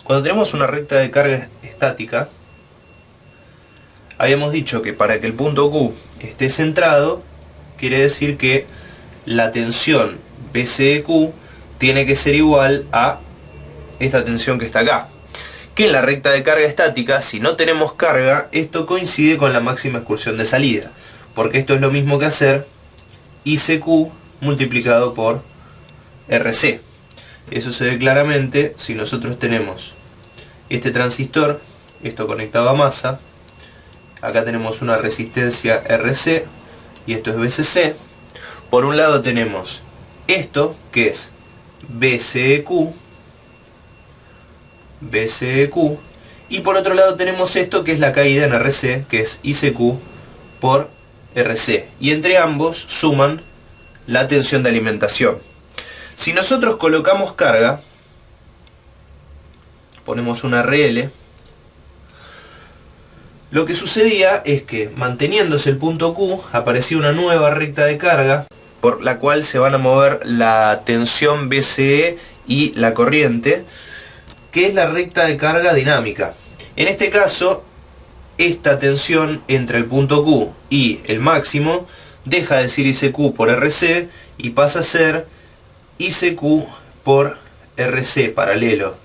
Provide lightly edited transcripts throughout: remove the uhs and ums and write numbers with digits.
Cuando tenemos una recta de carga estática, habíamos dicho que para que el punto Q esté centrado, quiere decir que la tensión BCQ tiene que ser igual a esta tensión que está acá. Que en la recta de carga estática, si no tenemos carga, esto coincide con la máxima excursión de salida. Porque esto es lo mismo que hacer ICQ multiplicado por RC. Eso se ve claramente si nosotros tenemos este transistor, esto conectado a masa, acá tenemos una resistencia RC y esto es BCC. Por un lado tenemos esto que es BCQ, y por otro lado tenemos esto que es la caída en RC, que es ICQ por RC, y entre ambos suman la tensión de alimentación. Si nosotros colocamos carga, ponemos una RL, lo que sucedía es que manteniéndose el punto Q aparecía una nueva recta de carga por la cual se van a mover la tensión BCE y la corriente, que es la recta de carga dinámica. En este caso, esta tensión entre el punto Q y el máximo deja de ser ICQ por RC y pasa a ser ICQ por RC paralelo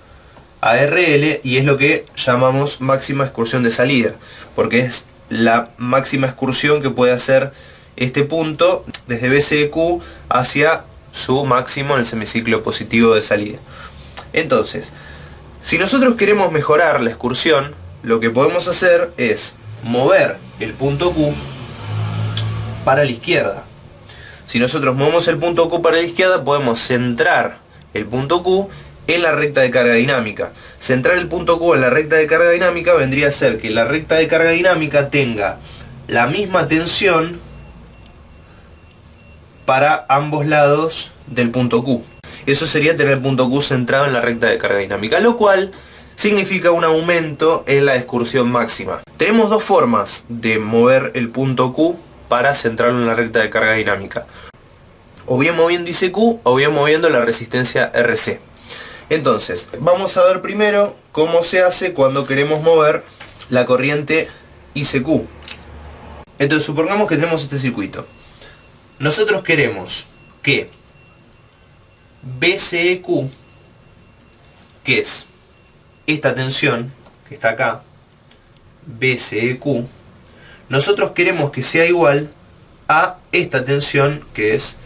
a RL, y es lo que llamamos máxima excursión de salida, porque es la máxima excursión que puede hacer este punto desde BCQ hacia su máximo en el semiciclo positivo de salida. Entonces, si nosotros queremos mejorar la excursión, lo que podemos hacer es mover el punto Q para la izquierda. Si nosotros movemos el punto Q para la izquierda, podemos centrar el punto Q en la recta de carga dinámica. Centrar el punto Q en la recta de carga dinámica vendría a ser que la recta de carga dinámica tenga la misma tensión para ambos lados del punto Q. Eso sería tener el punto Q centrado en la recta de carga dinámica, lo cual significa un aumento en la excursión máxima. Tenemos dos formas de mover el punto Q para centrarlo en la recta de carga dinámica. O bien moviendo ICQ o bien moviendo la resistencia RC. Entonces, vamos a ver primero cómo se hace cuando queremos mover la corriente ICQ. Entonces, supongamos que tenemos este circuito. Nosotros queremos que BCQ, que es esta tensión que está acá, BCQ, nosotros queremos que sea igual a esta tensión que es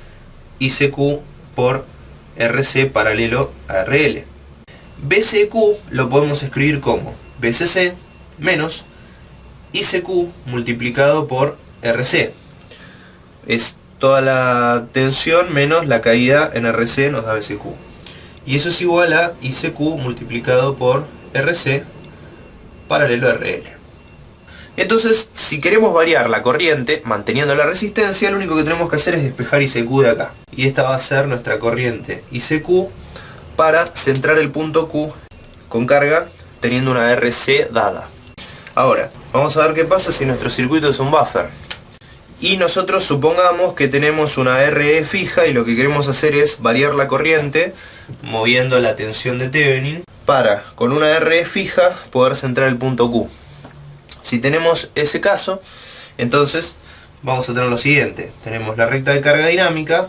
ICQ por RC paralelo a RL. BCQ lo podemos escribir como BCC menos ICQ multiplicado por RC. Es toda la tensión menos la caída en RC nos da BCQ. Y eso es igual a ICQ multiplicado por RC paralelo a RL. Entonces, si queremos variar la corriente manteniendo la resistencia, lo único que tenemos que hacer es despejar ICQ de acá. Y esta va a ser nuestra corriente ICQ para centrar el punto Q con carga teniendo una RC dada. Ahora, vamos a ver qué pasa si nuestro circuito es un buffer. Y nosotros supongamos que tenemos una RE fija y lo que queremos hacer es variar la corriente moviendo la tensión de Thevenin para, con una RE fija, poder centrar el punto Q. Si tenemos ese caso, entonces vamos a tener lo siguiente. Tenemos la recta de carga dinámica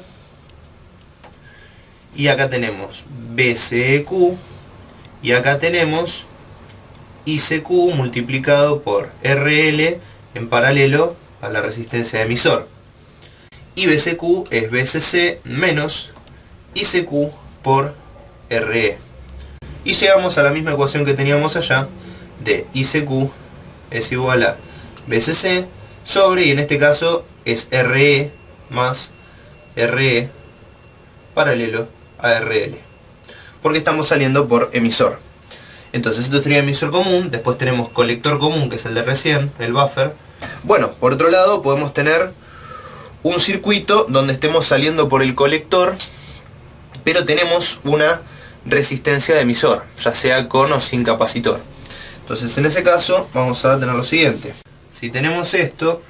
y acá tenemos BCQ y acá tenemos ICQ multiplicado por RL en paralelo a la resistencia de emisor. Y BCQ es BCC menos ICQ por RE. Y llegamos a la misma ecuación que teníamos allá de ICQ es igual a BCC sobre, y en este caso es RE más RE paralelo a RL, porque estamos saliendo por emisor. Entonces esto sería emisor común, después tenemos colector común que es el de recién, el buffer. Bueno, por otro lado podemos tener un circuito donde estemos saliendo por el colector, pero tenemos una resistencia de emisor, ya sea con o sin capacitor. Entonces en ese caso vamos a tener lo siguiente. Si tenemos esto,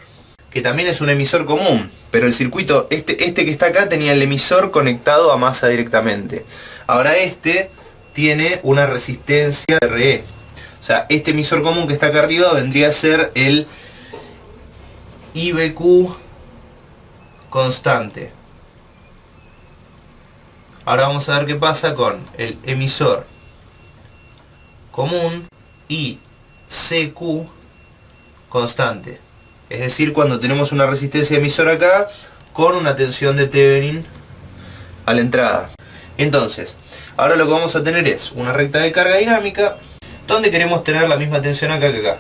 que también es un emisor común, pero el circuito, este que está acá tenía el emisor conectado a masa directamente. Ahora este tiene una resistencia RE. O sea, este emisor común que está acá arriba vendría a ser el IBQ constante. Ahora vamos a ver qué pasa con el emisor común ICQ constante. Es decir, cuando tenemos una resistencia de emisor acá con una tensión de Thevenin a la entrada. Entonces, ahora lo que vamos a tener es una recta de carga dinámica donde queremos tener la misma tensión acá que acá.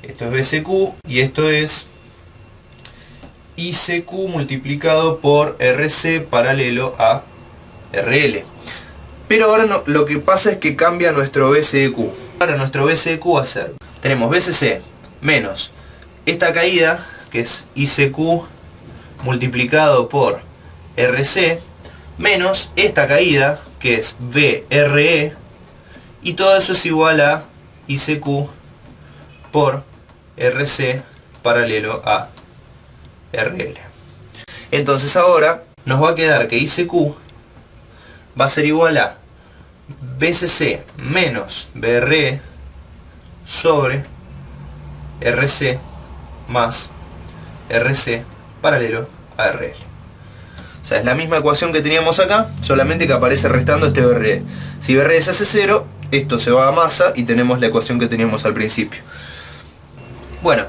Esto es BCQ y esto es ICQ multiplicado por RC paralelo a RL. Pero ahora no, lo que pasa es que cambia nuestro BCQ. Ahora nuestro BCQ va a ser, tenemos BCC menos esta caída, que es ICQ multiplicado por RC, menos esta caída, que es VRE, y todo eso es igual a ICQ por RC paralelo a RL. Entonces ahora nos va a quedar que ICQ va a ser igual a BCC menos VRE sobre RC más RC paralelo a RL. O sea, es la misma ecuación que teníamos acá, solamente que aparece restando este VRE. Si VRE se hace 0, esto se va a masa y tenemos la ecuación que teníamos al principio. Bueno,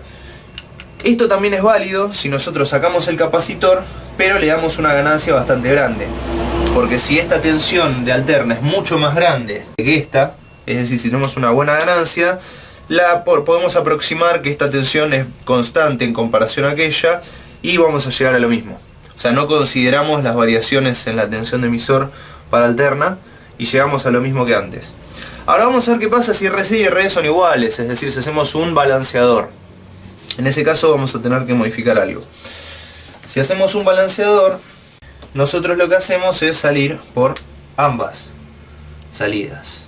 esto también es válido si nosotros sacamos el capacitor, pero le damos una ganancia bastante grande. Porque si esta tensión de alterna es mucho más grande que esta, es decir, si tenemos una buena ganancia, podemos aproximar que esta tensión es constante en comparación a aquella y vamos a llegar a lo mismo. O sea, no consideramos las variaciones en la tensión de emisor para alterna y llegamos a lo mismo que antes. Ahora vamos a ver qué pasa si RC y RE son iguales, es decir, si hacemos un balanceador. En ese caso vamos a tener que modificar algo. Si hacemos un balanceador, nosotros lo que hacemos es salir por ambas salidas.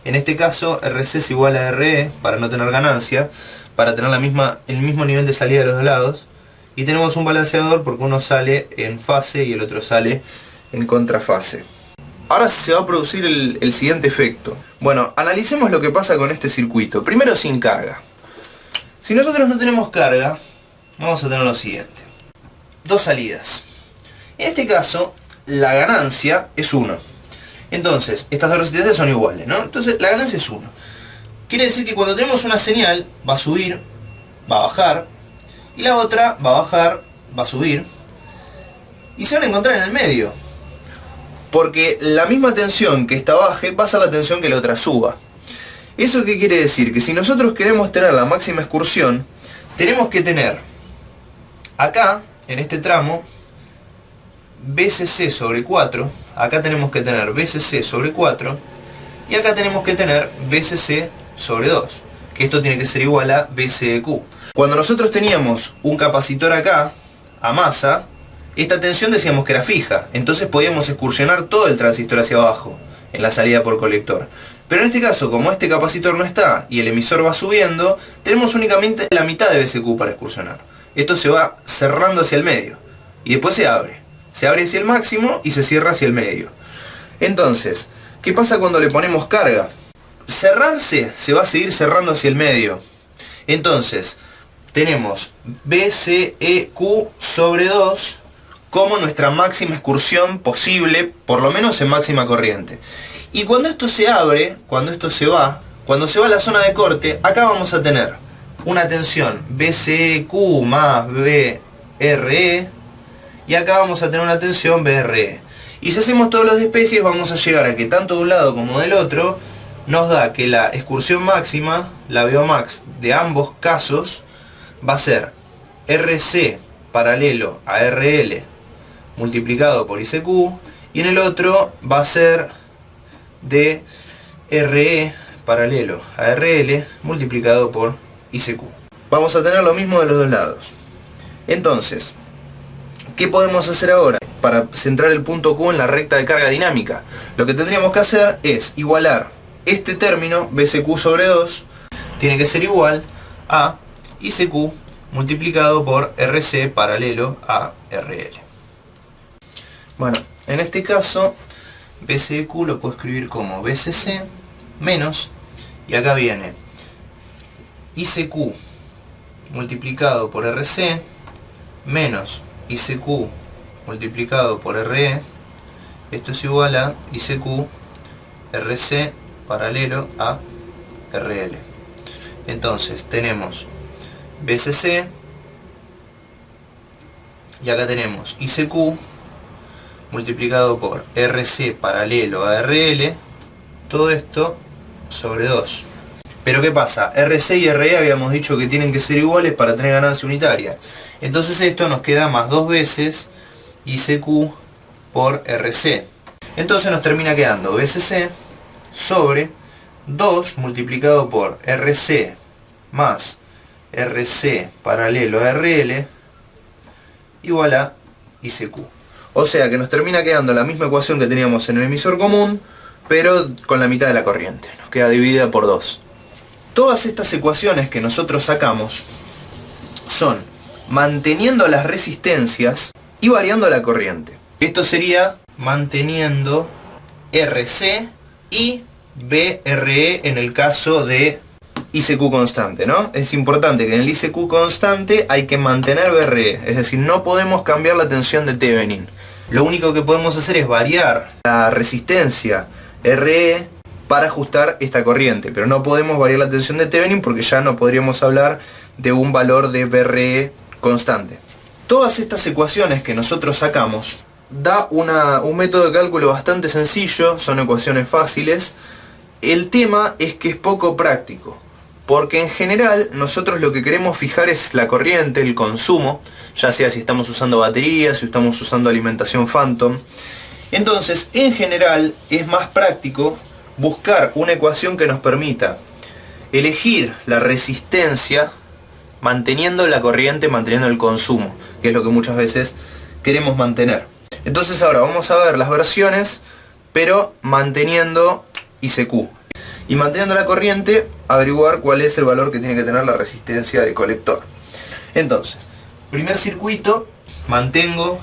En este caso RC es igual a RE para no tener ganancia, para tener el mismo nivel de salida de los dos lados. Y tenemos un balanceador porque uno sale en fase y el otro sale en contrafase. Ahora se va a producir el siguiente efecto. Bueno, analicemos lo que pasa con este circuito. Primero sin carga. Si nosotros no tenemos carga, vamos a tener lo siguiente. Dos salidas. En este caso, la ganancia es 1. Entonces, estas dos resistencias son iguales, ¿no? Entonces, la ganancia es 1. Quiere decir que cuando tenemos una señal, va a subir, va a bajar, y la otra va a bajar, va a subir, y se van a encontrar en el medio. Porque la misma tensión que esta baje pasa a la tensión que la otra suba. ¿Eso qué quiere decir? Que si nosotros queremos tener la máxima excursión, tenemos que tener acá, en este tramo, BCC sobre 4, acá tenemos que tener BCC sobre 4, y acá tenemos que tener BCC sobre 2, que esto tiene que ser igual a BCQ. Cuando nosotros teníamos un capacitor acá, a masa, esta tensión decíamos que era fija, entonces podíamos excursionar todo el transistor hacia abajo, en la salida por colector. Pero en este caso, como este capacitor no está, y el emisor va subiendo, tenemos únicamente la mitad de BCQ para excursionar. Esto se va cerrando hacia el medio, y después se abre. Se abre hacia el máximo y se cierra hacia el medio. Entonces, ¿qué pasa cuando le ponemos carga? Cerrarse se va a seguir cerrando hacia el medio. Entonces, tenemos BCEQ sobre 2 como nuestra máxima excursión posible, por lo menos en máxima corriente. Y cuando esto se abre, cuando esto se va, cuando se va a la zona de corte, acá vamos a tener una tensión BCEQ más BRE, y acá vamos a tener una tensión BRE. Y si hacemos todos los despejes vamos a llegar a que tanto de un lado como del otro nos da que la excursión máxima, la Bomax de ambos casos, va a ser RC paralelo a RL multiplicado por ICQ, y en el otro va a ser de RE paralelo a RL multiplicado por ICQ. Vamos a tener lo mismo de los dos lados. Entonces, ¿qué podemos hacer ahora para centrar el punto Q en la recta de carga dinámica? Lo que tendríamos que hacer es igualar este término, BCQ sobre 2, tiene que ser igual a ICQ multiplicado por RC paralelo a RL. Bueno, en este caso BCQ lo puedo escribir como BCC menos, y acá viene ICQ multiplicado por RC menos ICQ multiplicado por RE. Esto es igual a ICQ RC paralelo a RL. Entonces tenemos BCC y acá tenemos ICQ multiplicado por RC paralelo a RL, todo esto sobre 2. Pero ¿qué pasa? RC y RE habíamos dicho que tienen que ser iguales para tener ganancia unitaria. Entonces esto nos queda más 2 veces ICQ por RC. Entonces nos termina quedando BCC sobre 2 multiplicado por RC más RC paralelo a RL igual a ICQ. O sea que nos termina quedando la misma ecuación que teníamos en el emisor común, pero con la mitad de la corriente. Nos queda dividida por 2. Todas estas ecuaciones que nosotros sacamos son manteniendo las resistencias y variando la corriente. Esto sería manteniendo RC y BRE en el caso de ICQ constante, ¿no? Es importante que en el ICQ constante hay que mantener BRE, es decir, no podemos cambiar la tensión de Thevenin. Lo único que podemos hacer es variar la resistencia RE para ajustar esta corriente, pero no podemos variar la tensión de Thevenin porque ya no podríamos hablar de un valor de BRE constante. Todas estas ecuaciones que nosotros sacamos da un método de cálculo bastante sencillo, son ecuaciones fáciles. El tema es que es poco práctico, porque en general nosotros lo que queremos fijar es la corriente, el consumo, ya sea si estamos usando baterías, si estamos usando alimentación Phantom. Entonces, en general es más práctico buscar una ecuación que nos permita elegir la resistencia manteniendo la corriente, manteniendo el consumo, que es lo que muchas veces queremos mantener. Entonces ahora vamos a ver las versiones, pero manteniendo ICQ. Y manteniendo la corriente, averiguar cuál es el valor que tiene que tener la resistencia del colector. Entonces, primer circuito, mantengo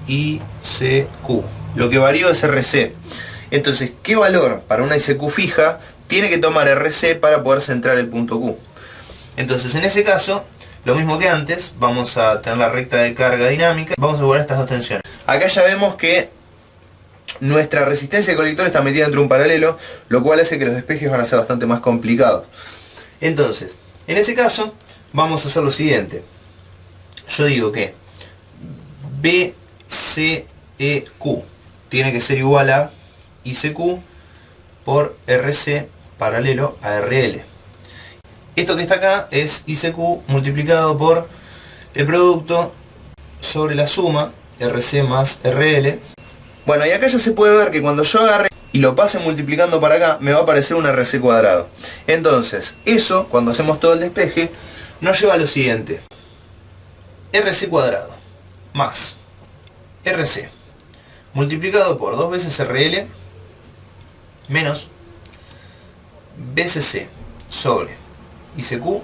ICQ. Lo que varío es RC. Entonces, ¿qué valor para una ICQ fija tiene que tomar RC para poder centrar el punto Q? Entonces, en ese caso, lo mismo que antes, vamos a tener la recta de carga dinámica. Vamos a poner estas dos tensiones. Acá ya vemos que nuestra resistencia de colector está metida dentro de un paralelo, lo cual hace que los despejes van a ser bastante más complicados. Entonces, en ese caso, vamos a hacer lo siguiente. Yo digo que BCEQ tiene que ser igual a ICQ por RC paralelo a RL. Esto que está acá es ICQ multiplicado por el producto sobre la suma RC más RL. Bueno, y acá ya se puede ver que cuando yo agarre y lo pase multiplicando para acá, me va a aparecer un RC cuadrado. Entonces, eso, cuando hacemos todo el despeje, nos lleva a lo siguiente. RC cuadrado más RC multiplicado por 2 veces RL menos BCC sobre ICQ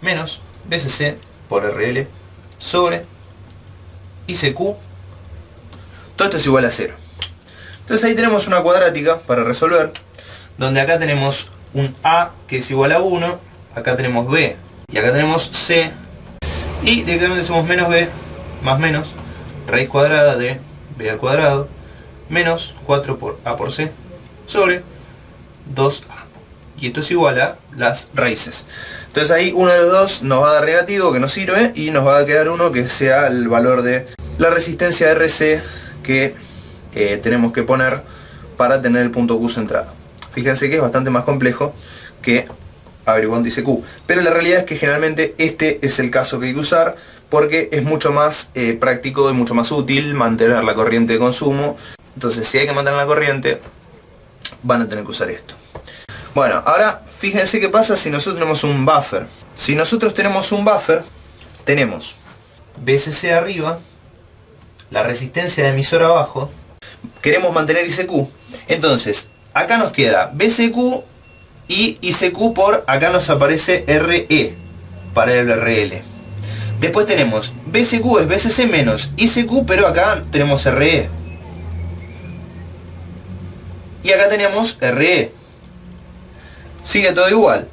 menos BCC por RL sobre ICQ. Todo esto es igual a 0. Entonces ahí tenemos una cuadrática para resolver, donde acá tenemos un A que es igual a 1, acá tenemos B y acá tenemos C, y directamente hacemos menos B más menos raíz cuadrada de B al cuadrado menos 4 por A por C sobre 2A. Y esto es igual a las raíces. Entonces ahí uno de los dos nos va a dar negativo, que no sirve, y nos va a quedar uno que sea el valor de la resistencia RC que tenemos que poner para tener el punto Q centrado. Fíjense que es bastante más complejo que averiguando ICQ, pero la realidad es que generalmente este es el caso que hay que usar, porque es mucho más práctico y mucho más útil mantener la corriente de consumo. Entonces, si hay que mantener la corriente, van a tener que usar esto. Bueno, ahora fíjense qué pasa si nosotros tenemos un buffer. Si nosotros tenemos un buffer, tenemos BCC arriba, la resistencia de emisor abajo, queremos mantener ICQ. Entonces, acá nos queda BCQ y ICQ por, acá nos aparece RE para el RL. Después tenemos BCQ es BCC menos ICQ, pero acá tenemos RE. Y acá tenemos RE. Sigue todo igual.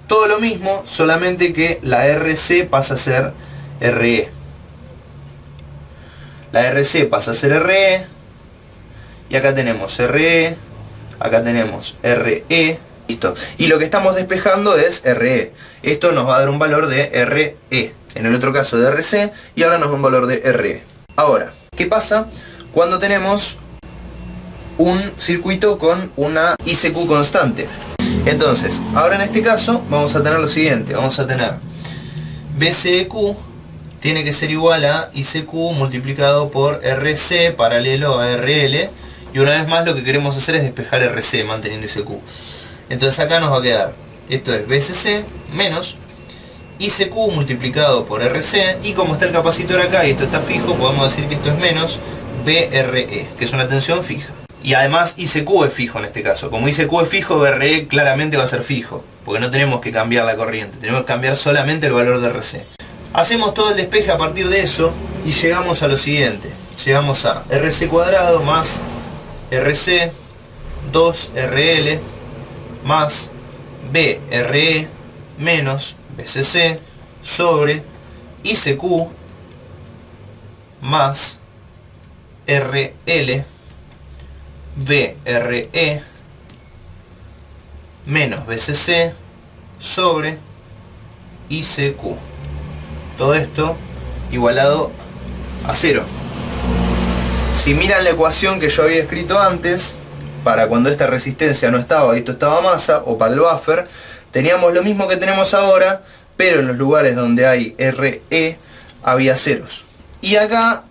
Todo lo mismo, solamente que la RC pasa a ser RE. La RC pasa a ser RE. Y acá tenemos RE. Acá tenemos RE. Listo. Y lo que estamos despejando es RE. Esto nos va a dar un valor de RE. En el otro caso de RC. Y ahora nos da un valor de RE. Ahora, ¿qué pasa cuando tenemos un circuito con una ICQ constante? Entonces, ahora en este caso vamos a tener lo siguiente. Vamos a tener BCQ tiene que ser igual a ICQ multiplicado por RC paralelo a RL. Y una vez más lo que queremos hacer es despejar RC manteniendo ICQ. Entonces acá nos va a quedar, esto es BCC menos ICQ multiplicado por RC. Y como está el capacitor acá y esto está fijo, podemos decir que esto es menos BRE, que es una tensión fija. Y además ICQ es fijo en este caso. Como ICQ es fijo, BRE claramente va a ser fijo, porque no tenemos que cambiar la corriente, tenemos que cambiar solamente el valor de RC. Hacemos todo el despeje a partir de eso y llegamos a lo siguiente. Llegamos a RC cuadrado más RC 2RL más BRE menos BCC sobre ICQ más RL BRE menos BCC sobre ICQ. Todo esto igualado a 0. Si miran la ecuación que yo había escrito antes, para cuando esta resistencia no estaba y esto estaba masa, o para el buffer, teníamos lo mismo que tenemos ahora, pero en los lugares donde hay RE había ceros. Y acá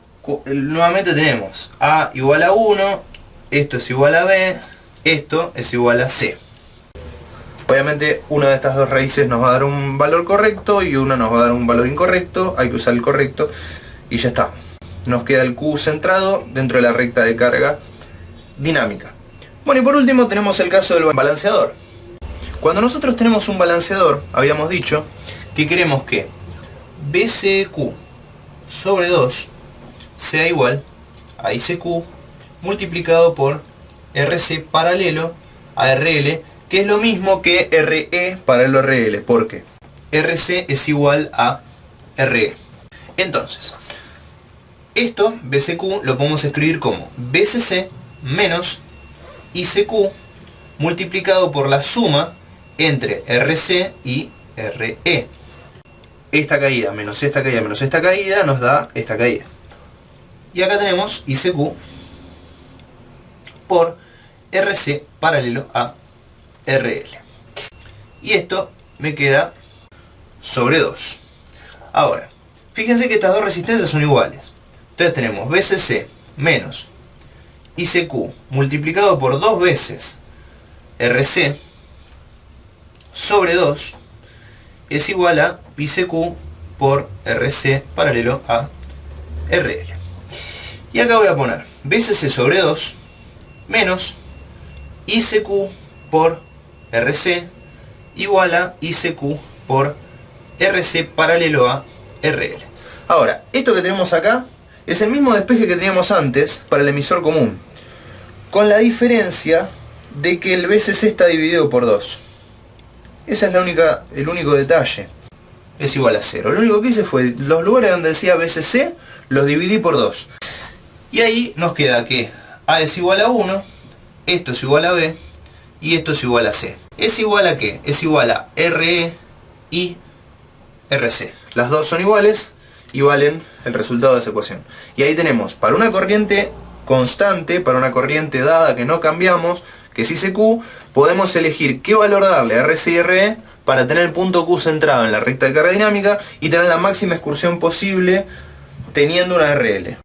nuevamente tenemos A igual a 1, esto es igual a B, esto es igual a C. Obviamente una de estas dos raíces nos va a dar un valor correcto y una nos va a dar un valor incorrecto, hay que usar el correcto y ya está. Nos queda el Q centrado dentro de la recta de carga dinámica. Bueno, y por último tenemos el caso del balanceador. Cuando nosotros tenemos un balanceador, habíamos dicho que queremos que BCQ sobre 2 sea igual a ICQ multiplicado por RC paralelo a RL, que es lo mismo que RE paralelo a RL, porque RC es igual a RE. Entonces, esto, BCQ, lo podemos escribir como BCC menos ICQ multiplicado por la suma entre RC y RE. Esta caída menos esta caída menos esta caída nos da esta caída. Y acá tenemos ICQ por RC paralelo a RL. Y esto me queda sobre 2. Ahora, fíjense que estas dos resistencias son iguales. Entonces tenemos BCC menos ICQ multiplicado por 2 veces RC sobre 2 es igual a ICQ por RC paralelo a RL. Y acá voy a poner BCC sobre 2 menos ICQ por RC igual a ICQ por RC paralelo a RL. Ahora, esto que tenemos acá es el mismo despeje que teníamos antes para el emisor común, con la diferencia de que el BCC está dividido por 2. Ese es el único detalle. Es igual a 0. Lo único que hice fue, los lugares donde decía BCC, los dividí por 2. Y ahí nos queda que A es igual a 1, esto es igual a B, y esto es igual a C. ¿Es igual a qué? Es igual a RE y RC. Las dos son iguales y valen el resultado de esa ecuación. Y ahí tenemos, para una corriente constante, para una corriente dada que no cambiamos, que es ICQ, podemos elegir qué valor darle a RC y RE para tener el punto Q centrado en la recta de carga dinámica y tener la máxima excursión posible teniendo una RL.